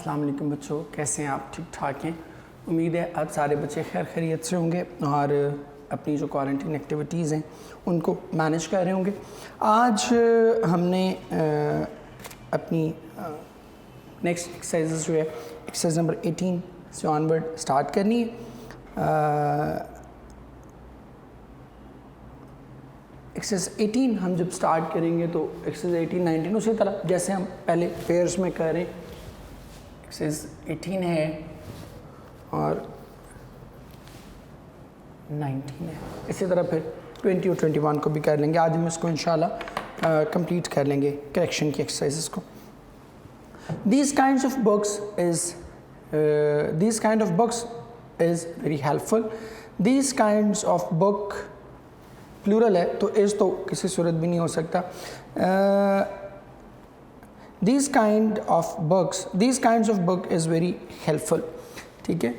अस्सलाम वालेकुम बच्चों, कैसे हैं आप? ठीक ठाक हैं? उम्मीद है आप सारे बच्चे खैर खैरियत से होंगे और अपनी जो क्वारंटीन एक्टिविटीज़ हैं उनको मैनेज कर रहे होंगे। आज हमने अपनी नेक्स्ट एक्सरसाइज जो है एक्सरसाइज नंबर 18 से ऑनवर्ड स्टार्ट करनी है। एक्सरसाइज 18 हम जब स्टार्ट करेंगे तो एक्सरसाइज 18, 19 उसी तरह जैसे हम पहले पेयर्स में कर रहे हैं। एक्सरसाइज 18 है और 19 है, इसी तरह फिर 20 और 21 को भी कर लेंगे। आज हम इसको इंशाल्लाह कंप्लीट कर लेंगे करेक्शन की एक्सरसाइजेस को। These kinds of books is very helpful. These kinds of book plural है तो इस तो किसी सूरत भी नहीं हो सकता। These kinds of book is very helpful, ठीक है।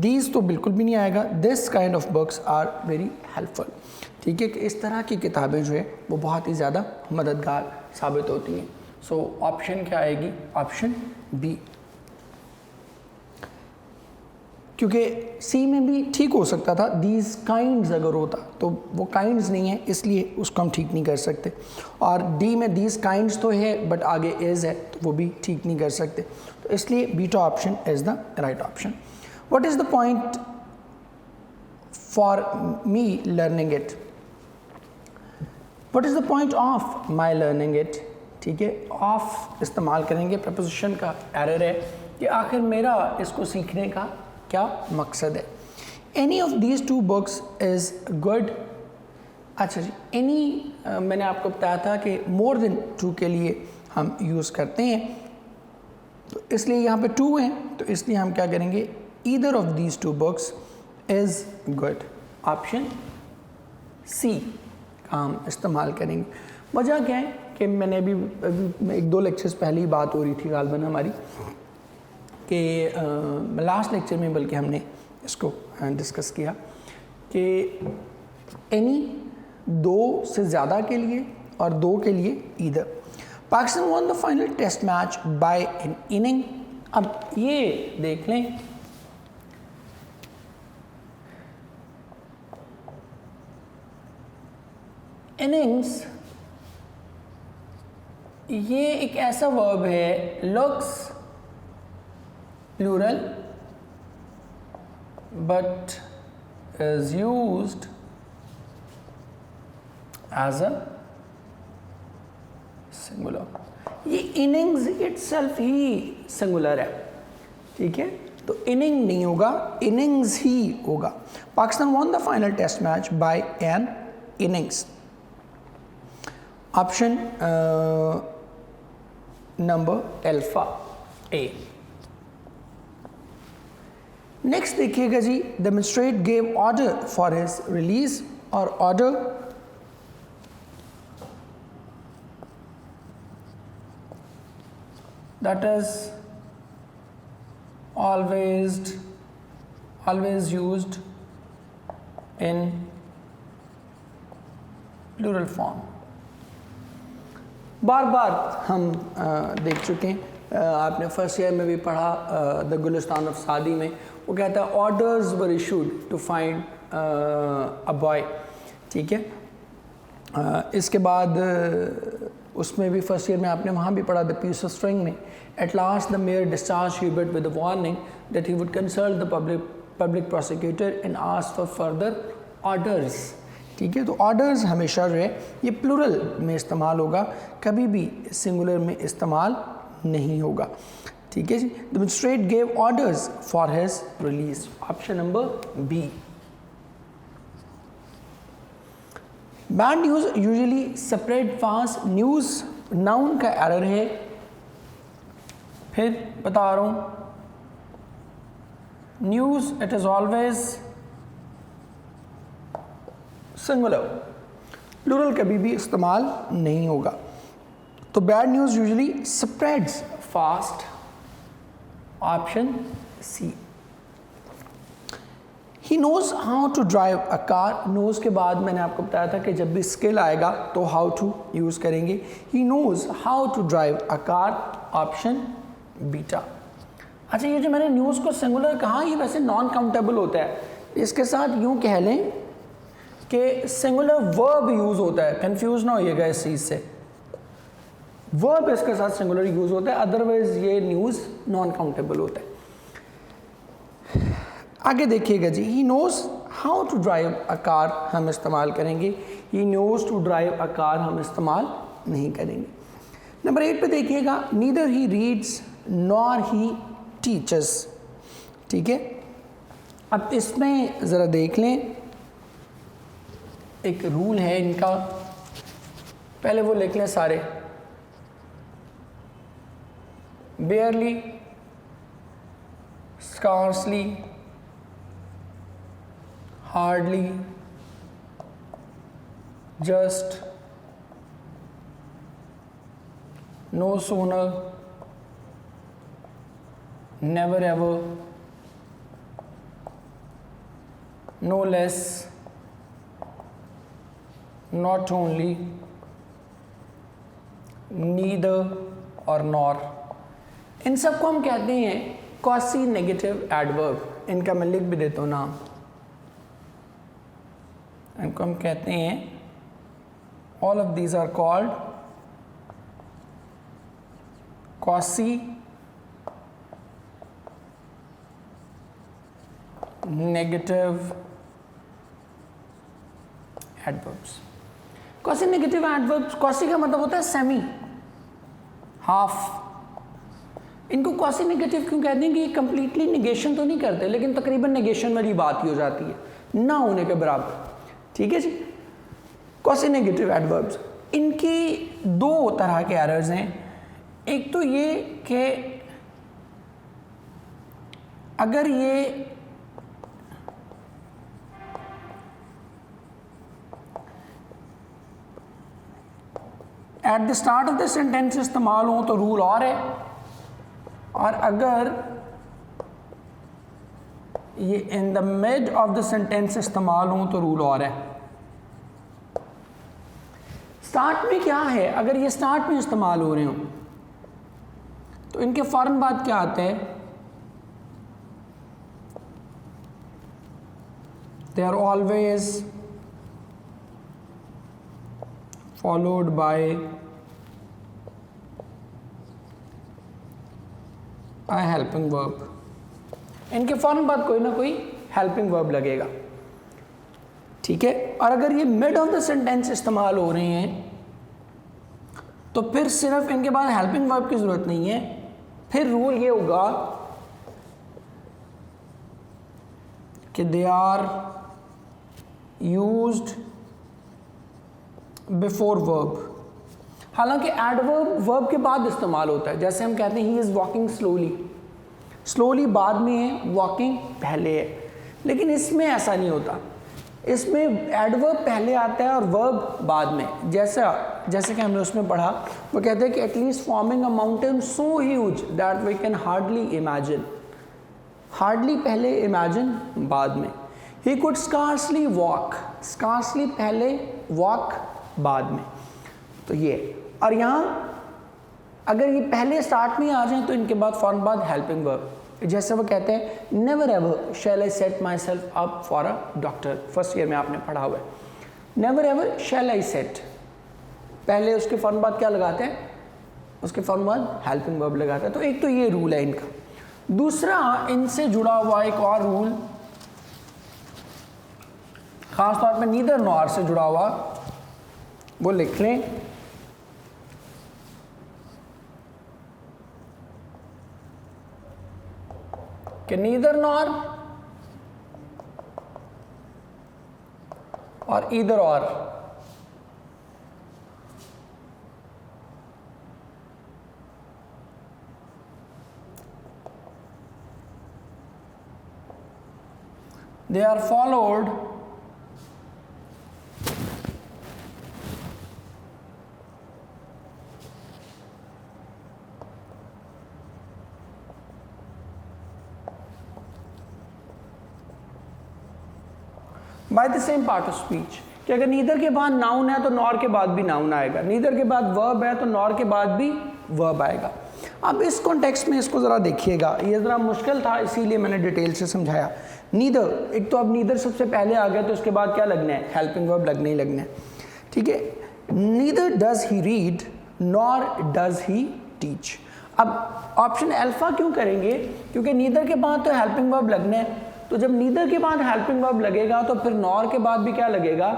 These तो बिल्कुल भी नहीं आएगा। This kind of books are very helpful, ठीक है कि इस तरह की किताबें जो है वो बहुत ही ज़्यादा मददगार साबित होती हैं। सो ऑप्शन क्या आएगी? ऑप्शन बी, क्योंकि सी में भी ठीक हो सकता था। दीज काइंड्स अगर होता तो वो काइंड्स नहीं है, इसलिए उसको हम ठीक नहीं कर सकते। और डी में दीज काइंड्स तो है बट आगे इज़ है तो वो भी ठीक नहीं कर सकते, तो इसलिए beta option is the right option. What is the point for me learning it? What is the point of my learning it? ठीक है, ऑफ इस्तेमाल करेंगे, प्रपोजिशन का एरर है कि आखिर मेरा इसको सीखने का क्या मकसद है। Any of these two books is good. अच्छा जी, एनी मैंने आपको बताया था कि मोर देन टू के लिए हम यूज़ करते हैं, तो इसलिए यहाँ पे टू हैं तो इसलिए हम क्या करेंगे? Either of these two books is good. Option C का हम इस्तेमाल करेंगे। वजह क्या है कि मैंने अभी एक दो लेक्चर्स पहले ही बात हो रही थी गालबन हमारी कि लास्ट लेक्चर में बल्कि हमने इसको डिस्कस किया कि एनी दो से ज़्यादा के लिए और दो के लिए either. Pakistan won the final test match by an inning. अब ये देख लें, इनिंग्स ये एक ऐसा वर्ब है, looks plural but is used as a singular। ये innings itself ही singular है, ठीक है, तो inning नहीं होगा, innings ही होगा। Pakistan won the final test match by an innings। Option number alpha A. Next देखिएगा जी, the magistrate gave order for his release. और order that is always used in plural form. बार बार हम देख चुके हैं, आपने फर्स्ट ईयर में भी पढ़ा द गुलिस्तान ऑफ सादी में, वो कहता है orders were issued to find a boy, ठीक है। इसके बाद उसमें भी फर्स्ट ईयर में आपने वहाँ भी पढ़ा द पीस ऑफ स्ट्रिंग में, at last the mayor discharge Hubert with the warning that he would consult the public prosecutor and ask for further orders, ठीक है। तो ऑर्डर्स हमेशा जो है ये प्लूरल में इस्तेमाल होगा, कभी भी सिंगुलर में इस्तेमाल नहीं होगा, ठीक है जी। The magistrate gave orders for his release. Option number B. Bad news usually spread fast. News noun का एरर है, फिर बता रहा हूं, news it is always singular, plural कभी भी इस्तेमाल नहीं होगा। तो bad news usually spreads fast. Option C. He knows how to drive a car, knows के बाद मैंने आपको बताया था कि जब भी स्किल आएगा तो हाउ टू यूज़ करेंगे। He knows how to drive a car, option beta. अच्छा, ये जो मैंने न्यूज़ को सिंगुलर कहा, ये वैसे नॉन काउंटेबल होता है। इसके साथ यूँ कह लें कि सिंगुलर वर्ब यूज़ होता है, कंफ्यूज ना होइएगा इस चीज़ से, वर्ब इसके साथ सिंगुलर यूज़ होता है, अदरवाइज ये न्यूज़ नॉन काउंटेबल होता है। आगे देखिएगा जी, he knows how to drive a car हम इस्तेमाल करेंगे, he knows to drive a car हम इस्तेमाल नहीं करेंगे। नंबर 8 पे देखिएगा, neither he reads nor he teachers. ठीक है, अब इसमें ज़रा देख लें, एक रूल है इनका, पहले वो लिख लें सारे, barely, scarcely, hardly, just, no sooner, never ever, no less, not only, neither और nor। इन सब को हम कहते हैं क्वासी नेगेटिव एडवर्ब। इनका मैं लिख भी देता हूँ नाम, इनको हम कहते हैं, all of these are called quasi negative adverbs. Quasi negative adverbs, quasi का मतलब होता है सेमी, हाफ। इनको क्वासी नेगेटिव क्यों कहते हैं कि ये कंप्लीटली नेगेशन तो नहीं करते, लेकिन तकरीबन नेगेशन वाली बात ही हो जाती है, ना होने के बराबर। ठीक है जी, क्वासी नेगेटिव एडवर्ब्स, इनकी दो तरह के एरर्स हैं। एक तो ये कि अगर ये at the start of the sentence इस्तेमाल हो तो रूल और है, और अगर ये in the mid of the sentence इस्तेमाल हो तो रूल और है। स्टार्ट में क्या है, अगर ये स्टार्ट में इस्तेमाल हो रहे हो तो इनके फौरन बाद क्या आते हैं, they are always followed by a helping verb। इनके फौरन बाद कोई ना कोई हेल्पिंग वर्ब लगेगा। ठीक है, और अगर ये मिड ऑफ द सेंटेंस इस्तेमाल हो रहे हैं तो फिर सिर्फ इनके बाद हेल्पिंग वर्ब की जरूरत नहीं है, फिर रूल ये होगा कि they are used before verb. हालांकि एडवर्ब वर्ब के बाद इस्तेमाल होता है, जैसे हम कहते हैं he is walking slowly, slowly बाद में है, वॉकिंग पहले है, लेकिन इसमें ऐसा नहीं होता। इसमें एडवर्ब पहले आता है और वर्ब बाद में। जैसे कि हमने उसमें पढ़ा, वो कहते हैं कि at least forming a mountain so huge that we can hardly imagine, hardly पहले, इमेजिन बाद में। He could scarcely walk, scarcely पहले, वॉक बाद में। तो ये, और यहाँ अगर ये पहले स्टार्ट में आ जाए तो इनके बाद फौरन बाद हेल्पिंग वर्ब। जैसे वो कहते हैं never ever shall I set myself up for a doctor, first year में आपने पढ़ा हुआ है। Never ever shall I set, पहले उसके फौरन बाद क्या लगाते हैं, उसके फौरन बाद हेल्पिंग वर्ब लगाते हैं। तो एक तो ये रूल है इनका। दूसरा इनसे जुड़ा हुआ एक और रूल, खास तौर पे नीदर नॉर से जुड़ा हुआ, वो लिख लें कि नीदर नॉर और ईदर और they are followed by the same part of speech, कि अगर नीदर के बाद नाउन है तो नॉर के बाद भी नाउन आएगा, नीदर के बाद वर्ब है तो नॉर के बाद भी वर्ब आएगा। अब इस कॉन्टेक्स्ट में इसको ज़रा देखिएगा, ये ज़रा मुश्किल था इसीलिए मैंने डिटेल से समझाया। नीदर, एक तो अब नीदर सबसे पहले आ गया तो उसके बाद क्या लगना है, हेल्पिंग वर्ब लगने ही लगना है, ठीक है। Neither does he read nor does he teach. अब ऑप्शन अल्फा क्यों करेंगे, क्योंकि नीदर के बाद तो हेल्पिंग वर्ब लगना है, तो जब नीदर के बाद हेल्पिंग वर्ब लगेगा तो फिर नॉर के बाद भी क्या लगेगा,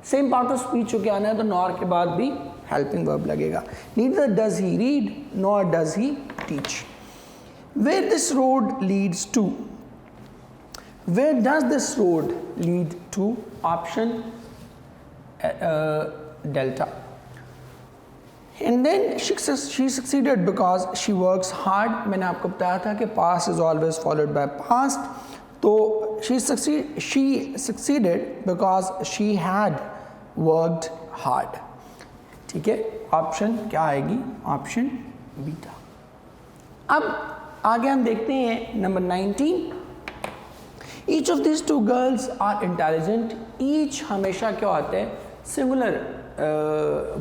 सेम पार्ट ऑफ स्पीच जो क्या आना है तो नॉर के बाद भी हेल्पिंग वर्ब लगेगा। Neither does he read nor does he teach. Where this road leads to, where does this road lead to, option delta. And then she succeeded because she works hard। मैंने आपको बताया था कि past is always followed by past, तो she succeeded because she had worked hard, ठीक है। Option क्या आएगी, ऑप्शन बीटा। अब आगे हम देखते हैं number 19। Each of these two girls are intelligent। Each हमेशा क्या आता है, सिंगुलर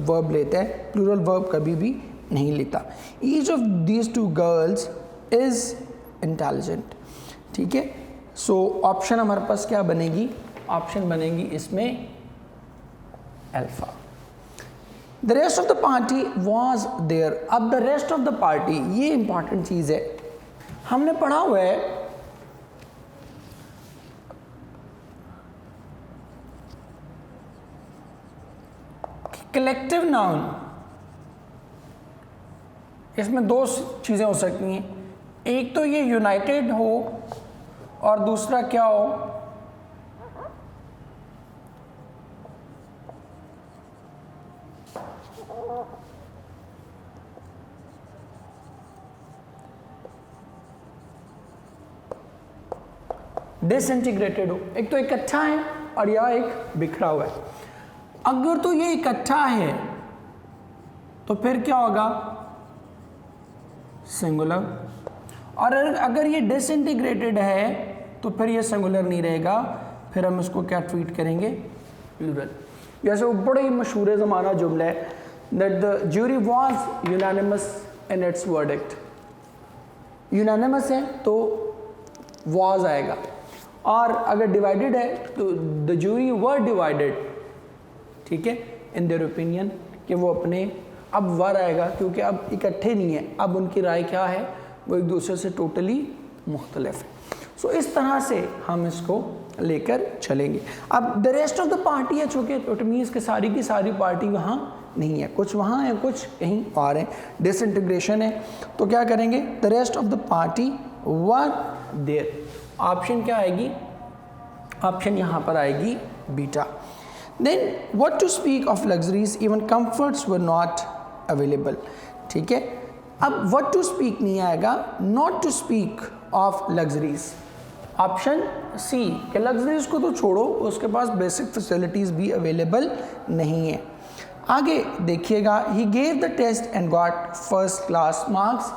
वर्ब लेता है, प्लूरल वर्ब कभी भी नहीं लेता। Each of these to girls is intelligent, ठीक है। सो ऑप्शन हमारे पास क्या बनेगी, ऑप्शन बनेगी इसमें alpha. The rest of the party was there. अब the rest of the party, ये इंपॉर्टेंट चीज़ है, हमने पढ़ा हुआ है कलेक्टिव नाउन, इसमें दो चीज़ें हो सकती हैं, एक तो ये यूनाइटेड हो और दूसरा क्या हो, डिसइंटीग्रेटेड हो। एक तो इकट्ठा है और या एक बिखरा हुआ है। अगर तो ये इकट्ठा है तो फिर क्या होगा, सिंगुलर, और अगर ये डिसइंटीग्रेटेड है तो फिर ये सिंगुलर नहीं रहेगा, फिर हम इसको क्या ट्रीट करेंगे, प्लूरल। जैसे वो बड़ा ही मशहूर ज़माना जुमला है, that the jury was unanimous in its verdict. Unanimous है तो वाज आएगा, और अगर डिवाइडेड है तो द ज्यूरी वर डिवाइडेड, ठीक है, इन देयर ओपिनियन, कि वो अपने, अब वर आएगा क्योंकि अब इकट्ठे नहीं है, अब उनकी राय क्या है, वो एक दूसरे से टोटली मुख्तलिफ है। सो इस तरह से हम इसको लेकर चलेंगे। अब the rest of the party है, चूँकि इट मीन्स कि सारी की सारी पार्टी वहाँ नहीं है, कुछ वहाँ है कुछ कहीं और है, डिसइंटीग्रेशन है, तो क्या करेंगे, the rest of the party were there. Option क्या आएगी, ऑप्शन यहाँ पर आएगी beta. Then what to speak of luxuries, even comforts were not available, ठीक है। अब what to speak नहीं आएगा, not to speak of luxuries। Option C कि लग्जरीज को तो छोड़ो, उसके पास बेसिक फैसिलिटीज़ भी अवेलेबल नहीं है। आगे देखिएगा, he gave the test and got first class marks।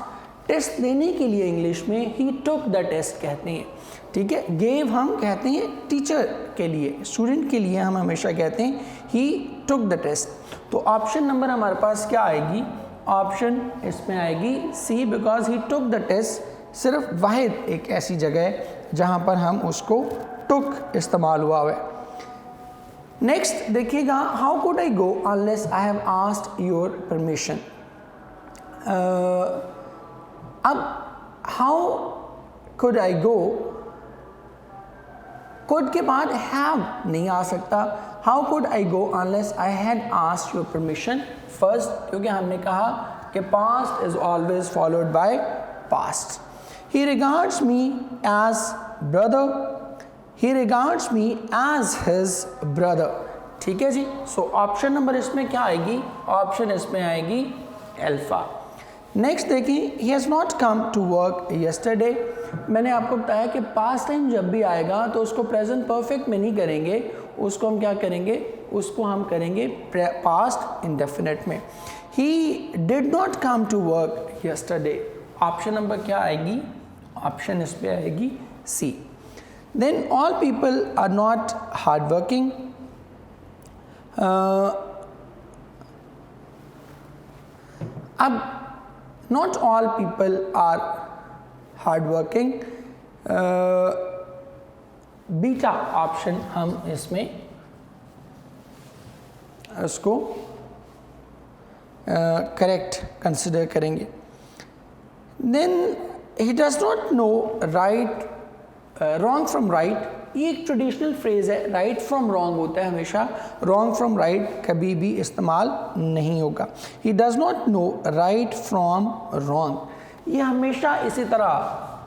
Test देने के लिए इंग्लिश में he took the test कहते हैं, ठीक है। गेव हम कहते हैं टीचर के लिए, स्टूडेंट के लिए हम हमेशा कहते हैं ही टुक द टेस्ट। तो ऑप्शन नंबर हमारे पास क्या आएगी, ऑप्शन इसमें आएगी C, because he took the test सिर्फ वाहिद एक ऐसी जगह है जहाँ पर हम उसको टुक इस्तेमाल हुआ है। नेक्स्ट देखिएगा, how could I go unless I have asked your permission. अब how could I go, could के बाद हैव नहीं आ सकता। How could I go unless I had asked your permission first, क्योंकि हमने कहा कि past is always followed by past. He regards me as brother, he regards me as his brother, ठीक है जी। सो ऑप्शन नंबर इसमें क्या आएगी, option इसमें आएगी अल्फा। नेक्स्ट देखिए, he has not come to work yesterday. मैंने आपको बताया कि पास्ट टाइम जब भी आएगा तो उसको प्रेजेंट परफेक्ट में नहीं करेंगे, उसको हम क्या करेंगे, उसको हम करेंगे पास्ट इंडेफिनिट में। He did not come to work yesterday. Option number क्या आएगी, ऑप्शन इस पे आएगी C. Then all people are not hardworking. अब not all people are hardworking. Beta option हम इसमें उसको करेक्ट कंसिडर करेंगे. Then he does not know right wrong from right. ये एक ट्रेडिशनल फ्रेज है, राइट फ्रॉम रॉन्ग होता है हमेशा, रॉन्ग फ्रॉम राइट कभी भी इस्तेमाल नहीं होगा. ही does not know right from wrong, ये हमेशा इसी तरह,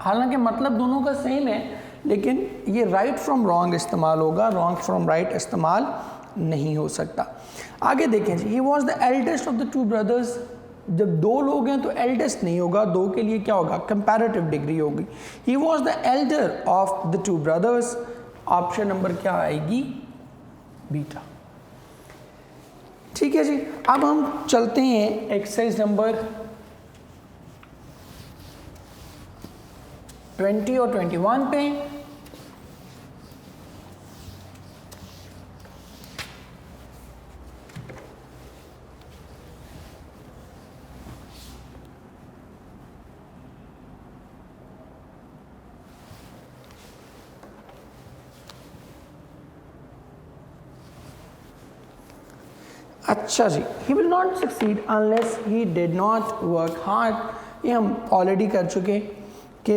हालांकि मतलब दोनों का सेम है, लेकिन ये राइट फ्रॉम रॉन्ग इस्तेमाल होगा, रॉन्ग फ्रॉम राइट इस्तेमाल नहीं हो सकता. आगे देखें जी, he was the eldest of the two brothers. जब दो लोग हैं तो एल्डेस्ट नहीं होगा, दो के लिए क्या होगा, कंपैरेटिव डिग्री होगी. ही was the Elder of the two brothers. Option number क्या आएगी, बीटा. ठीक है जी. अब हम चलते हैं एक्सरसाइज नंबर 20 और 21 पे. अच्छा जी, he will not succeed unless he did not work hard. ये हम ऑलरेडी कर चुके कि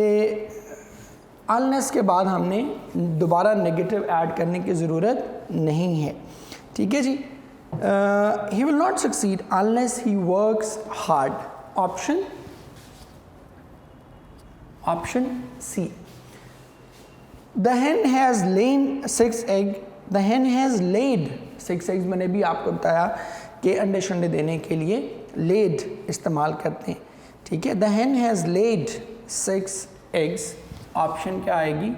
अनलेस के बाद हमने दोबारा नेगेटिव ऐड करने की ज़रूरत नहीं है. ठीक है जी. He will not succeed unless he works hard. Option C. The hen has lain 6 egg. The hen has laid 6 eggs. मैंने भी आपको बताया कि अंडे शंडे देने के लिए laid इस्तेमाल करते हैं. ठीक है. The hen has laid 6 eggs. Option क्या आएगी,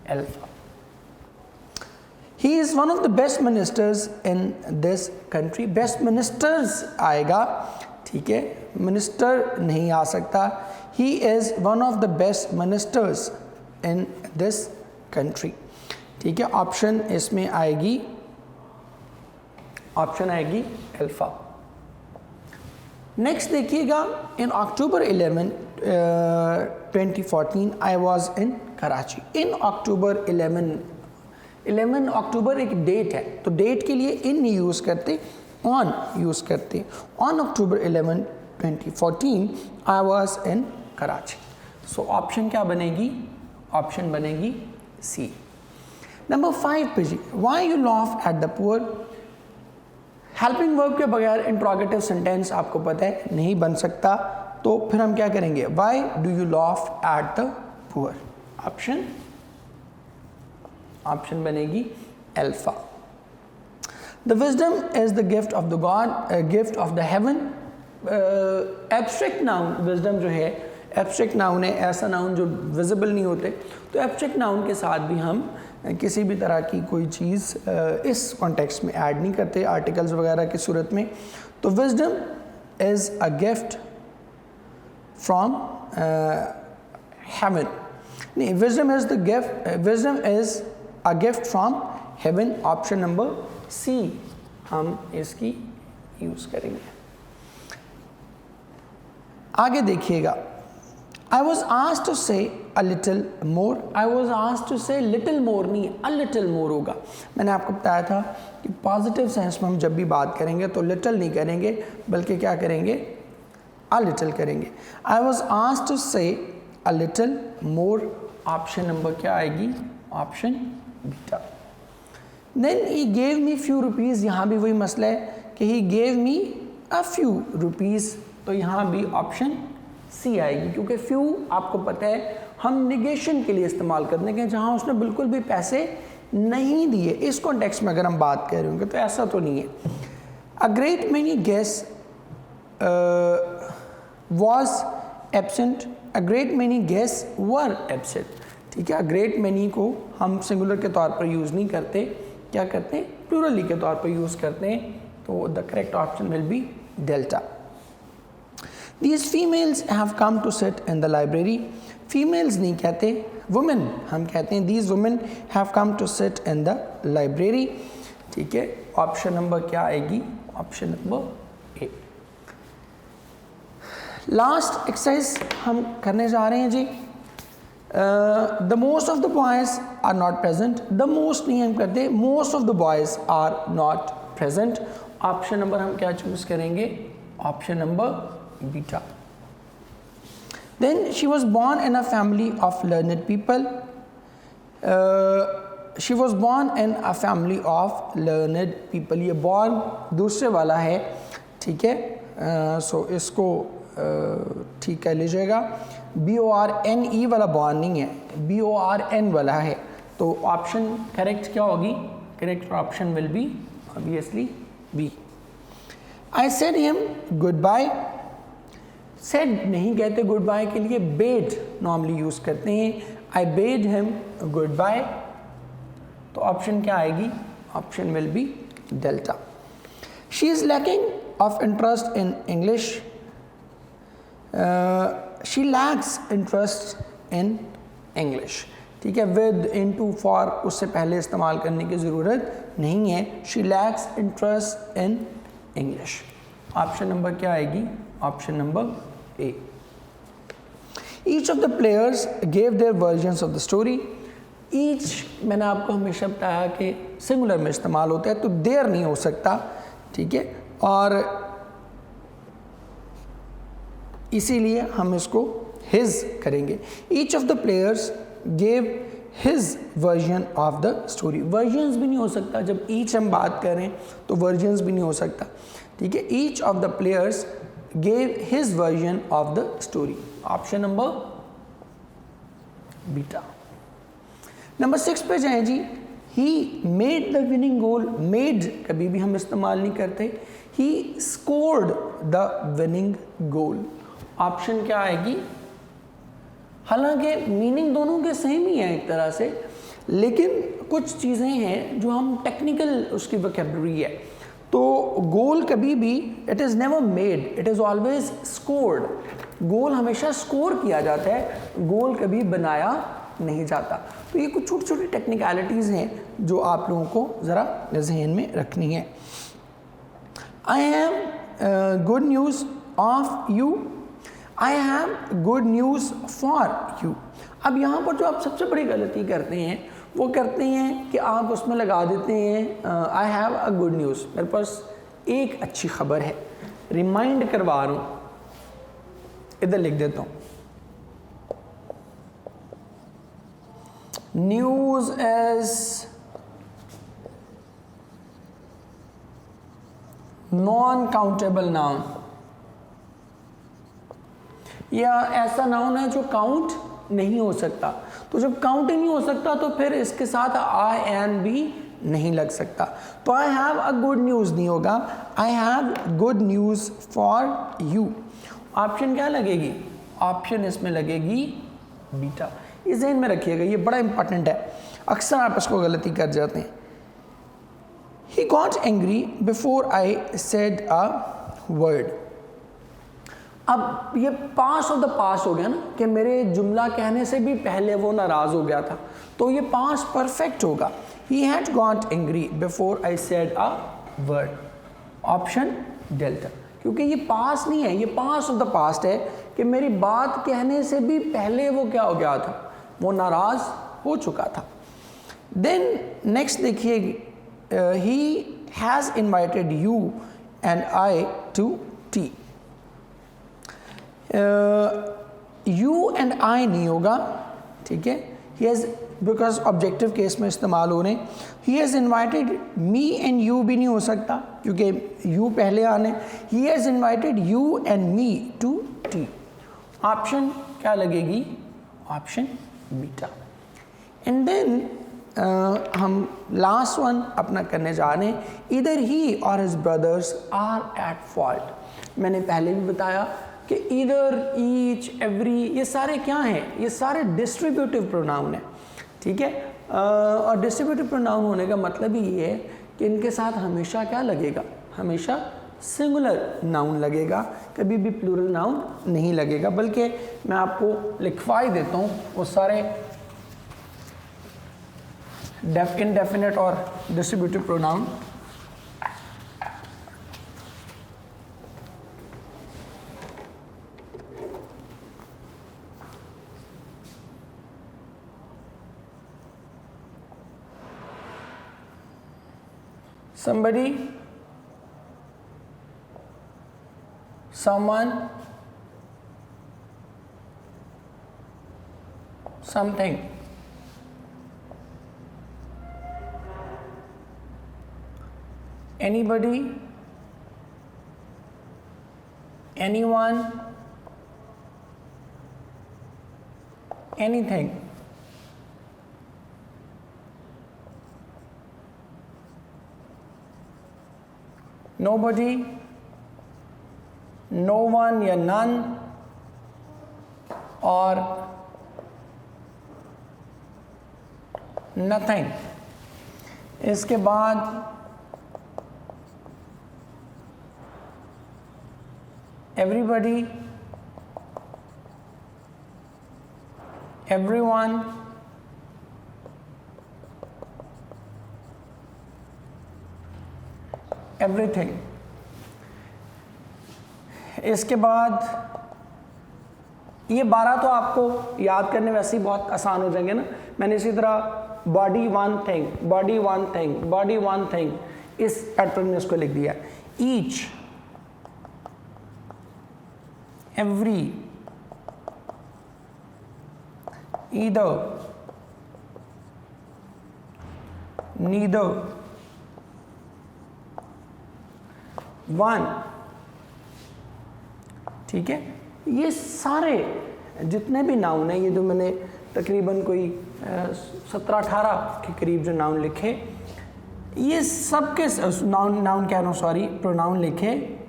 alpha. He is one of the best ministers in this country. Best ministers आएगा. ठीक है, मिनिस्टर नहीं आ सकता. He is one of the best ministers in this country. ठीक है, ऑप्शन इसमें आएगी, ऑप्शन आएगी अल्फा. नेक्स्ट देखिएगा, इन अक्टूबर 11 2014 आई वॉज इन कराची. इन अक्टूबर 11 अक्टूबर एक डेट है, तो डेट के लिए इन नहीं यूज़ करते, ऑन यूज़ करते. On October 11 2014 I was in Karachi. So option क्या बनेगी, ऑप्शन बनेगी सी. नंबर 5 पे जी, why you laugh at the poor. Helping verb के बगैर इंट्रोगेटिव सेंटेंस आपको पता है नहीं बन सकता, तो फिर हम क्या करेंगे, why do you laugh at the poor. Option बनेगी alpha. The wisdom is the gift of the God, gift of the heaven. Abstract noun wisdom जो है एब्स्ट्रैक्ट नाउन है, ऐसा नाउन जो विजिबल नहीं होते, तो एब्स्ट्रैक्ट नाउन के साथ भी हम किसी भी तरह की कोई चीज़ इस कॉन्टेक्स्ट में ऐड नहीं करते आर्टिकल्स वगैरह की सूरत में. तो wisdom is a gift from heaven. नहीं, wisdom is the gift, wisdom is a gift from heaven. Option number C हम इसकी यूज़ करेंगे. आगे देखिएगा, I was asked to say a little more. I was asked to say little more नहीं, a little more होगा. मैंने आपको बताया था कि पॉजिटिव सेंस में हम जब भी बात करेंगे तो little नहीं करेंगे, बल्कि क्या करेंगे, a little करेंगे. I was asked to say a little more. Option number क्या आएगी, option beta. Then he gave me few rupees. यहाँ भी वही मसला है कि he gave me a few rupees, तो यहाँ भी ऑप्शन सी आएगी, क्योंकि फ्यू आपको पता है हम निगेशन के लिए इस्तेमाल करने के, जहाँ उसने बिल्कुल भी पैसे नहीं दिए. इस कॉन्टेक्स्ट में अगर हम बात कर रहे होंगे तो ऐसा तो नहीं है. A great many guest was absent. A great many guest were absent. ठीक है, अ ग्रेट मेनी को हम सिंगुलर के तौर पर यूज़ नहीं करते, क्या करते हैं, प्लूरली के तौर पर यूज़ करते हैं. तो the correct option will be delta. These females have come to sit in the library. Females नहीं कहते, वुमेन, हम कहते हैं these women have come to sit in the library. ठीक है, ऑप्शन नंबर क्या आएगी? Option number A. Last exercise हम करने जा रहे हैं जी। The most of the boys are not present, the most नहीं हम करते, most of the boys are not present. Option number हम क्या चूज करेंगे? Option number beta. Then she was born in a family of learned people. She was born in a family of learned people. ये born दूसरे वाला है, ठीक है, सो इसको ठीक कर लीजिएगा। BORNE वाला born नहीं है, BORN वाला है, तो ऑप्शन करेक्ट क्या होगी? Correct option will be obviously B. I said him goodbye. Said नहीं कहते गुड बाय के लिए, बेड नॉर्मली यूज करते हैं। आई बेड हिम गुड बाय, तो ऑप्शन क्या आएगी? Option will be delta. She is lacking of interest in English, she lakhs interest in English. ठीक है, विद इनटू फॉर उससे पहले इस्तेमाल करने की ज़रूरत नहीं है। She lakhs interest in English. Option number क्या आएगी? Option number A. Each of the players gave their versions of the story. Each मैंने आपको हमेशा बताया कि सिंगुलर में इस्तेमाल होता है, तो देर नहीं हो सकता, ठीक है, और इसीलिए हम इसको his करेंगे। Each of the players gave his version of the story. Versions भी नहीं हो सकता, जब each हम बात करें तो versions भी नहीं हो सकता, ठीक है। Each of the players gave his version of the story. Option number beta. Number 6 पे जाएं जी। He made the winning goal. Made कभी भी हम इस्तेमाल नहीं करते। He scored the winning goal. Option क्या आएगी? हालांकि मीनिंग दोनों के सेम ही है एक तरह से, लेकिन कुछ चीज़ें हैं जो हम टेक्निकल उसकी वोकैबुलरी है। तो गोल कभी भी it is never made, it is always scored. Goal हमेशा स्कोर किया जाता है, गोल कभी बनाया नहीं जाता। तो ये कुछ छोटी छोटी टेक्निकलिटीज़ हैं जो आप लोगों को ज़रा जहन में रखनी है। I have good news of you, I have good news for you. अब यहाँ पर जो आप सबसे बड़ी गलती करते हैं वो करते हैं कि आप उसमें लगा देते हैं I have a good news, मेरे पास एक अच्छी खबर है। रिमाइंड करवा रहा हूँ, इधर लिख देता हूँ, news is non countable noun, या ऐसा नाउन है जो काउंट नहीं हो सकता। तो जब काउंट ही नहीं हो सकता तो फिर इसके साथ आई एन भी नहीं लग सकता। तो I have a good news नहीं होगा, I have good news for you. Option क्या लगेगी? ऑप्शन इसमें लगेगी बीटा। इस ज़हन में रखिएगा, ये बड़ा इंपॉर्टेंट है, अक्सर आप इसको गलती कर जाते हैं। He got angry before I said a word. अब ये पास ऑफ द पास हो गया ना, कि मेरे जुमला कहने से भी पहले वो नाराज़ हो गया था, तो ये पास परफेक्ट होगा। He had got angry before I said a word. Option delta, क्योंकि ये पास नहीं है, ये पास ऑफ द पास्ट है कि मेरी बात कहने से भी पहले वो क्या हो गया था, वो नाराज़ हो चुका था। देन नेक्स्ट देखिए, he has invited you and I to tea. You and I नहीं होगा, ठीक है। He has, because objective case में इस्तेमाल हो रहे हैं। He has invited me and you भी नहीं हो सकता क्योंकि यू पहले आने। He has invited you and me to tea. Option क्या लगेगी? Option beta. एंड देन हम लास्ट वन अपना करने जा रहे हैं, either he or his brothers are at fault. मैंने पहले भी बताया कि इधर, ईच, एवरी, ये सारे क्या हैं? ये सारे डिस्ट्रीब्यूटिव प्रोनाउन हैं, ठीक है। और डिस्ट्रीब्यूटिव प्रोनाउन होने का मतलब ही ये है कि इनके साथ हमेशा क्या लगेगा? हमेशा सिंगुलर नाउन लगेगा, कभी भी प्लूरल नाउन नहीं लगेगा। बल्कि मैं आपको लिखवा ही देता हूँ वो सारे indefinite or distributive pronoun. Somebody, someone, something. Anybody, anyone, anything. Nobody, no one या none, और nothing. इसके बाद everybody, everyone, everything. इसके बाद ये 12 तो आपको याद करने वैसे ही बहुत आसान हो जाएंगे ना। मैंने इसी तरह body one thing, body one thing, body one thing, इस पैटर्न में इसको लिख दिया। Each, every, either, neither, one. ठीक है, ये सारे जितने भी नाउन हैं, ये जो मैंने तकरीबन कोई 17-18 के करीब जो नाउन लिखे, ये सब के नाउन कह रहा हूँ, सॉरी, प्रोनाउन लिखे।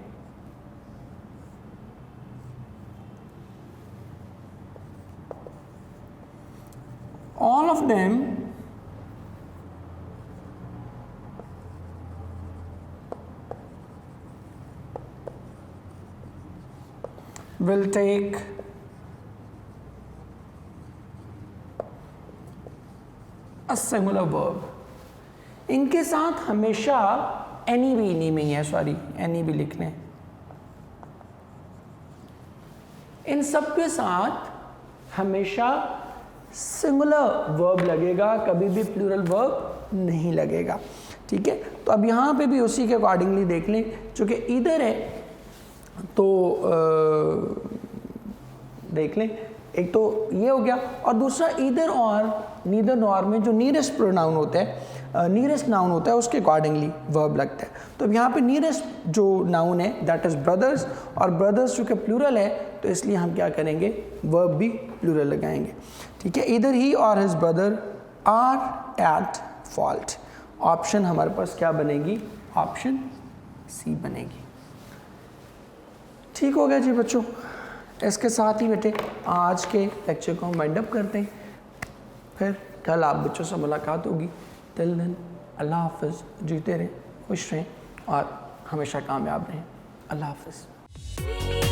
All of them will take a singular verb. इनके साथ हमेशा any भी नहीं में ही है, सॉरी, any भी लिखने। इन सब के साथ हमेशा सिंगुलर वर्ब लगेगा, कभी भी प्लूरल वर्ब नहीं लगेगा। ठीक है, तो अब यहाँ पे भी उसी के अकॉर्डिंगली देख लें, चूँकि इधर है तो देख लें, एक तो ये हो गया, और दूसरा इधर और नीदर नॉर में जो नियरेस्ट प्रोनाउन होता है, नियरेस्ट नाउन होता है, उसके अकॉर्डिंगली वर्ब लगता है। तो अब यहाँ पे नियरेस्ट जो नाउन है दैट इज़ ब्रदर्स, और ब्रदर्स चूँकि प्लूरल है तो इसलिए हम क्या करेंगे, वर्ब भी प्लूरल लगाएंगे। ठीक है, either he or his brother are at fault. Option हमारे पास क्या बनेगी, ऑप्शन सी बनेगी। ठीक हो गया जी बच्चों, इसके साथ ही बेटे आज के लेक्चर को हम वाइंड अप करते हैं, फिर कल आप बच्चों से मुलाकात होगी। टिल देन अल्लाह हाफ़िज़, जीते रहें, खुश रहें और हमेशा कामयाब रहें। अल्लाह हाफ़िज़।